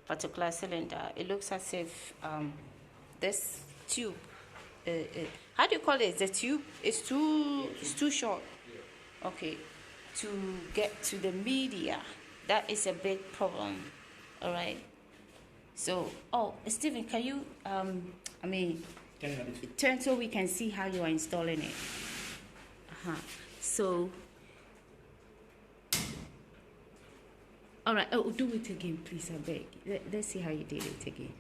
particular cylinder, it looks as if this tube, how do you call it? The tube is too short. Okay, to get to the media, that is a big problem. All right. So, Stephen, can you turn so we can see how you are installing it? So, all right. Oh, do it again, please. I beg. Let's see how you did it again.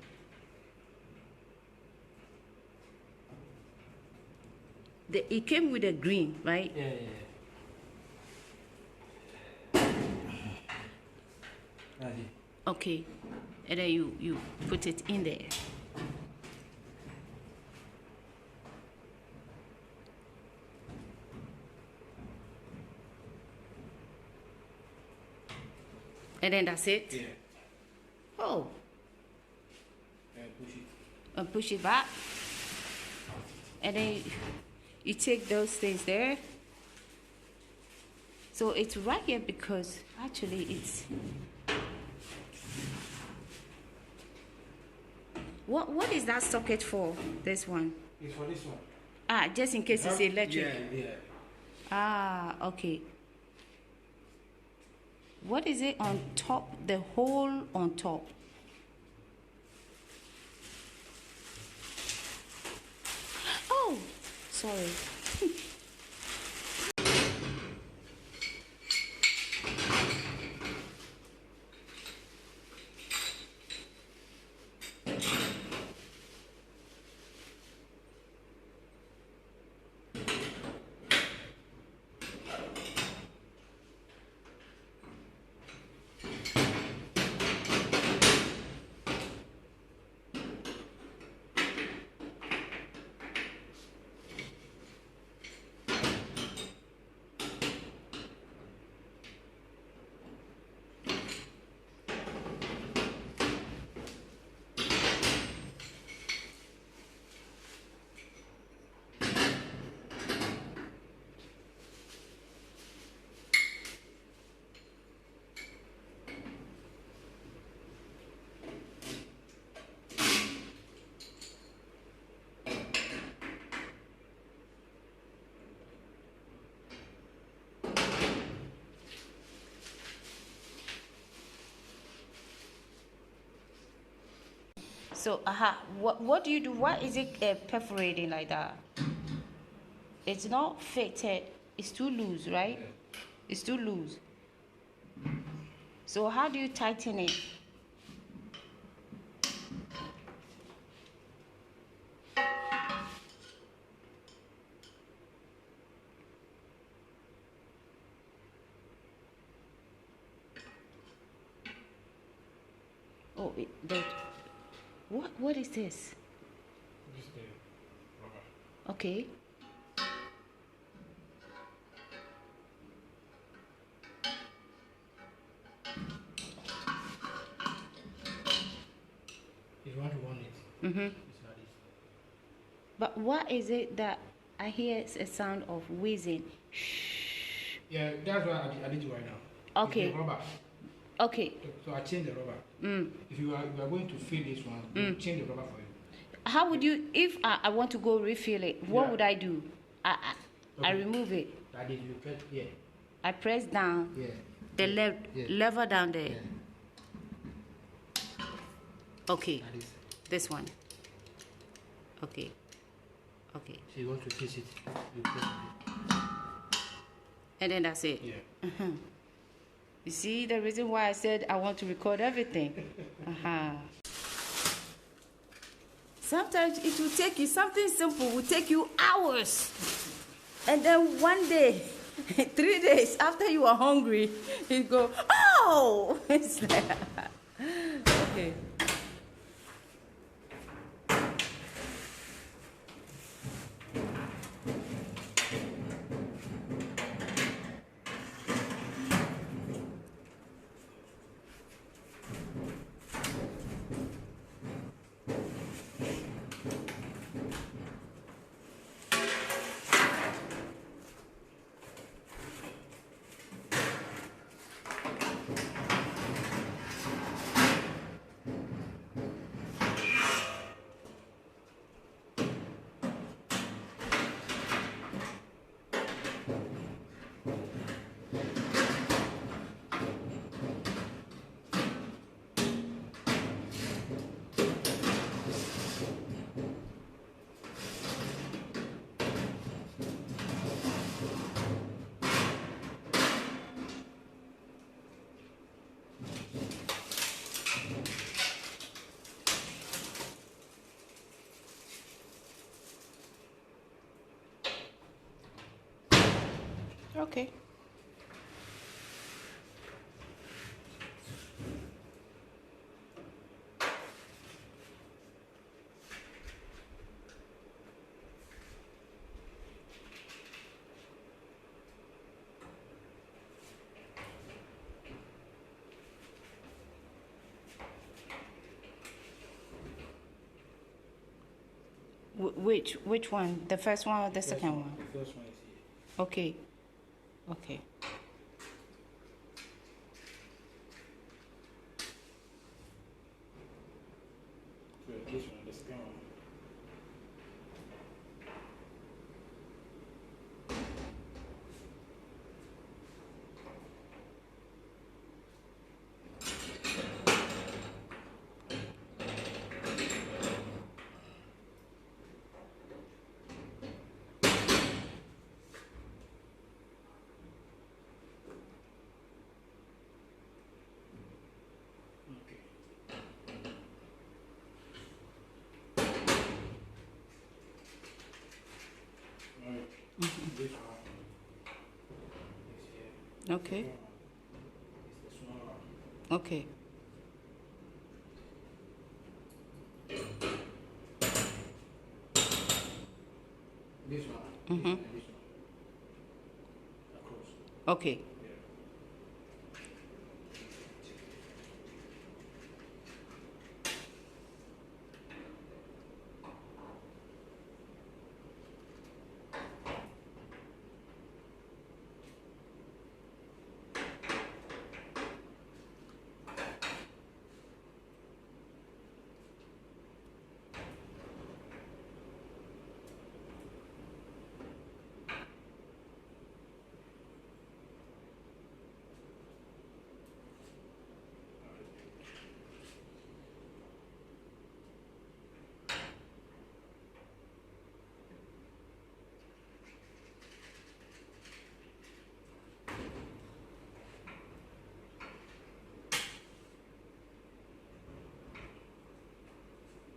It came with a green, right? Yeah. Okay, and then you put it in there. And then that's it? Yeah. Oh. And push it. And push it back. And then you take those things there. So it's right here because actually it's... What is that socket for, this one? It's for this one. Ah, just in case it's electric. Yeah. Ah, okay. What is it on top? The hole on top. Oh, sorry. So, what do you do? Why is it perforating like that? It's not fitted. It's too loose, right? It's too loose. So how do you tighten it? Oh, what is this? This is the rubber. Okay. If you want to want it, it's like this. But what is it that I hear a sound of wheezing? Yeah, that's why I did it right now. Okay. It's the rubber. Okay. So I changed the rubber. If you are going to fill this one, we'll change the rubber for you. How would you, if I want to go refill it, what would I do? I remove it. That is, you press here. I press down. Yeah. The lever down there. Yeah. Okay. That is. This one. Okay. Okay. So you want to fix it, you press it. And then that's it. Yeah. You see the reason why I said I want to record everything. Sometimes it will take you, something simple will take you hours. And then one day, 3 days after you are hungry, you go, oh! It's there. Okay. Okay. Which one? The first one or the second one? The first one is here. Okay. Okay. So this one, the second one. Okay. Alright. This one is here. Okay. Second one is the small one. Okay. This one. Mhm. And this one. Across. Okay.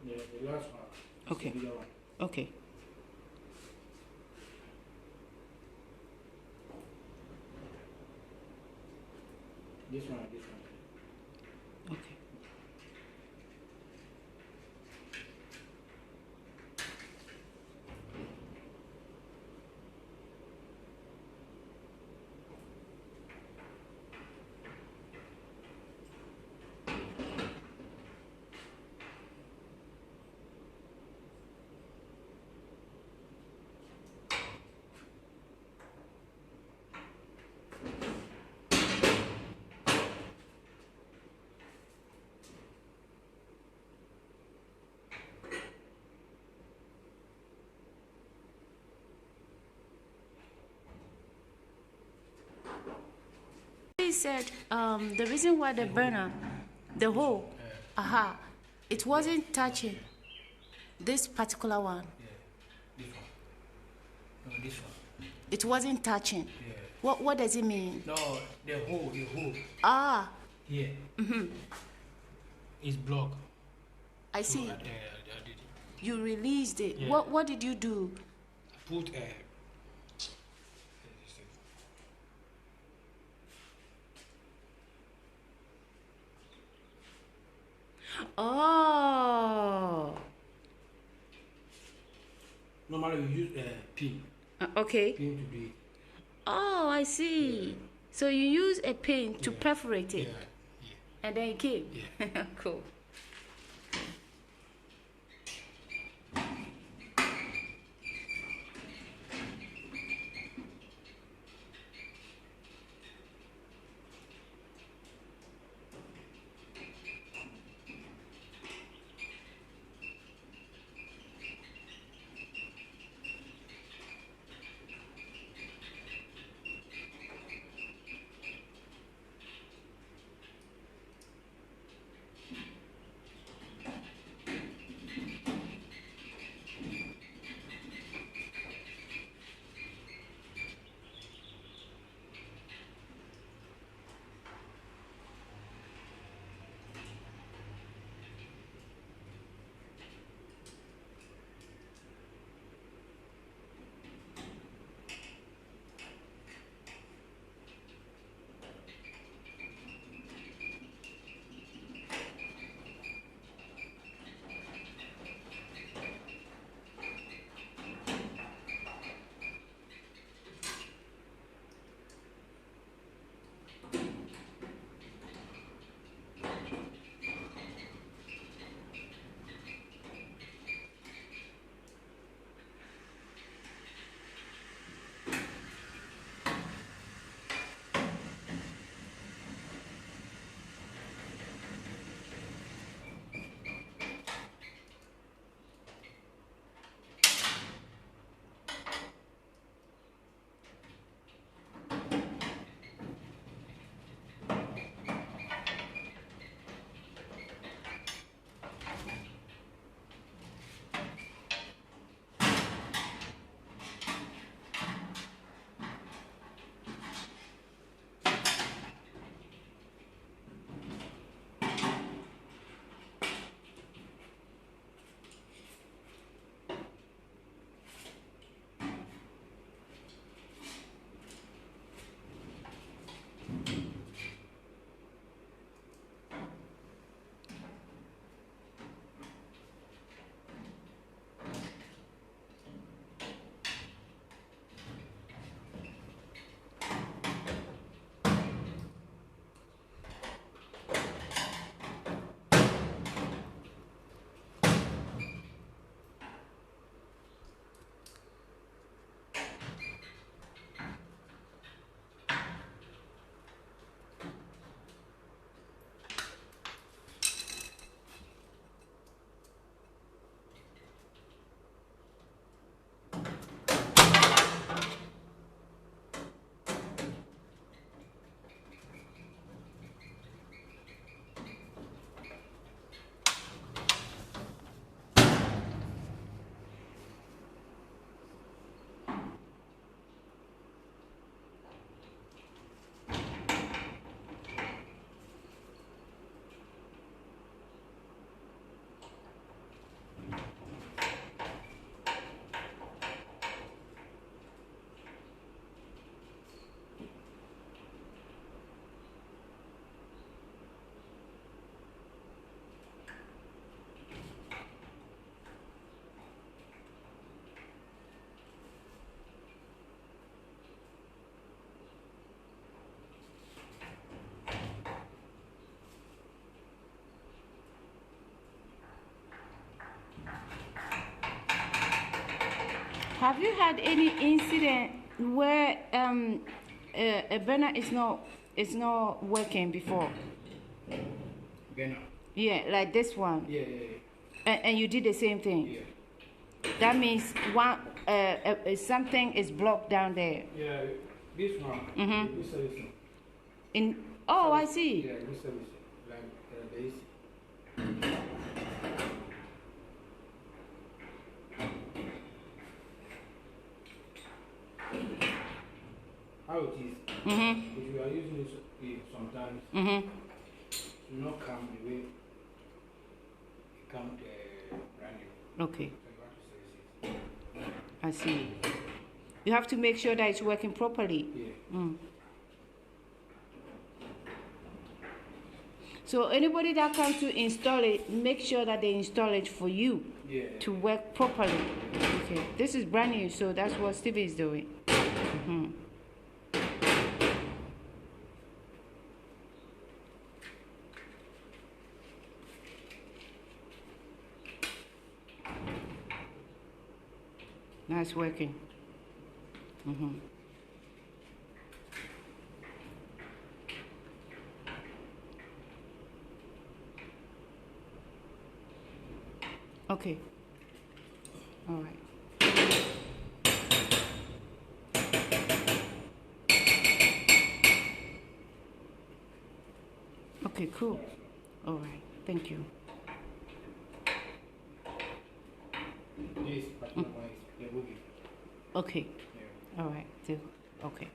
Yeah. The last one. is Okay. the bigger one. Okay. This one and this one. Okay. He said the reason why the burner, the hole, it wasn't touching this particular one. Yeah. This one. No, this one. It wasn't touching. Yeah. What does it mean? No, the hole Ah, here is blocked. I So see. I did it. You released it. Yeah. What did you do? Put Oh. normally we use pin Okay. to do it. Oh, I see. So you use a pin to perforate Yeah. it, and then it came. Yeah. Cool. Have you had any incident where a burner is not working before? Burner. Yeah, like this one. Yeah. And you did the same thing. Yeah. That means one something is blocked down there. Yeah, this one. Mm-hmm. We servicing. I see. Yeah, we servicing. Like the AC. How it is. Mm-hmm. If you are using it sometimes, Mm-hmm. it will not come the way it comes brand new. Okay, So you have to service it. I see. You have to make sure that it's working properly. Yeah. Mm. So anybody that comes to install it, make sure that they install it for you to work properly. Okay, this is brand new, so that's what Stevie is doing. Mm-hmm. Now it's working. Mm-hmm. Okay. All right. Okay, cool. All right. Thank you. This particular one is the boogie. Okay. Yeah. All right. Okay.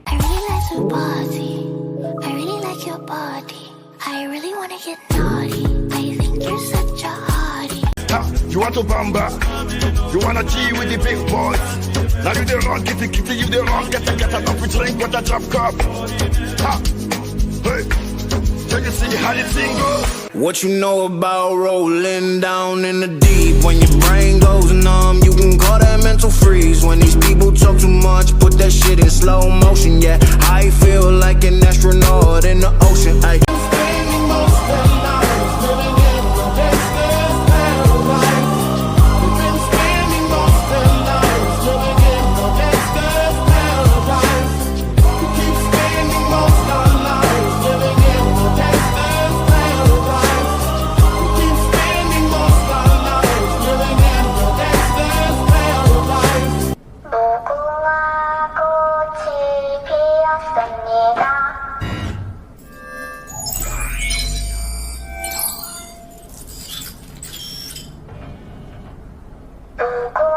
I really like your body. I really like your body. I really wanna get naughty. I think you're such a hottie. You want to bamba? You wanna G with the big boys? Now you the wrong, kitty, you the wrong, get enough with drink with a drop cup. Ha! Hey! Can you see how the thing goes? What you know about rolling down in the deep? When your brain goes numb, you can call that mental freeze. When these people talk too much, put that shit in slow motion. Yeah, I feel like an astronaut in the ocean. Ay. 누구